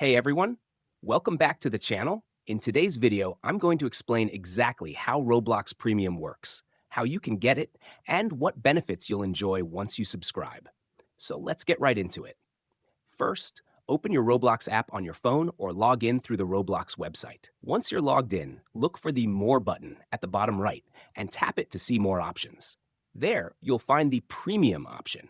Hey everyone, welcome back to the channel. In today's video, I'm going to explain exactly how Roblox Premium works, how you can get it, and what benefits you'll enjoy once you subscribe. So let's get right into it. First, open your Roblox app on your phone or log in through the Roblox website. Once you're logged in, look for the More button at the bottom right and tap it to see more options. There, you'll find the Premium option.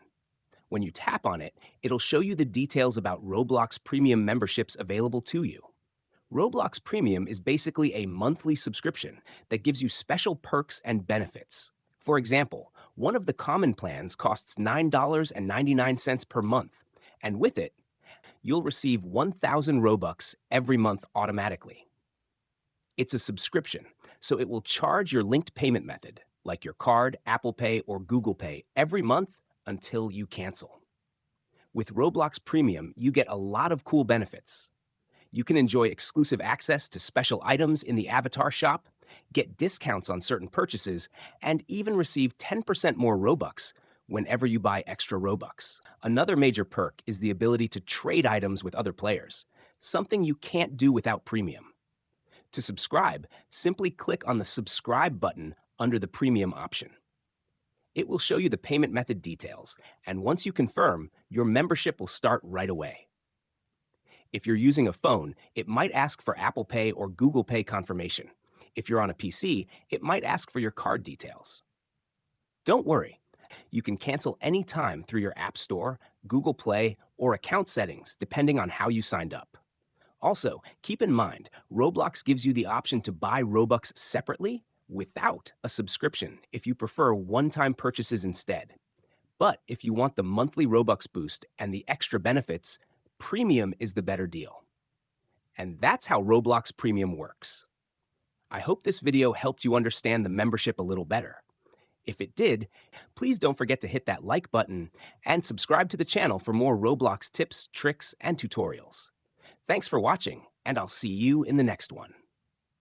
When you tap on it, it'll show you the details about Roblox Premium memberships available to you. Roblox Premium is basically a monthly subscription that gives you special perks and benefits. For example, one of the common plans costs $9.99 per month, and with it, you'll receive 1,000 Robux every month automatically. It's a subscription, so it will charge your linked payment method, like your card, Apple Pay, or Google Pay, every month until you cancel. With Roblox Premium, you get a lot of cool benefits. You can enjoy exclusive access to special items in the avatar shop, get discounts on certain purchases, and even receive 10% more Robux whenever you buy extra Robux. Another major perk is the ability to trade items with other players, something you can't do without Premium. To subscribe, simply click on the Subscribe button under the Premium option. It will show you the payment method details, and once you confirm, your membership will start right away. If you're using a phone, it might ask for Apple Pay or Google Pay confirmation. If you're on a PC, it might ask for your card details. Don't worry, you can cancel anytime through your App Store, Google Play, or account settings, depending on how you signed up. Also, keep in mind, Roblox gives you the option to buy Robux separately without a subscription if you prefer one-time purchases instead. But if you want the monthly Robux boost and the extra benefits, Premium is the better deal. And that's how Roblox Premium works. I hope this video helped you understand the membership a little better. If it did, please don't forget to hit that like button and subscribe to the channel for more Roblox tips, tricks, and tutorials. Thanks for watching, and I'll see you in the next one.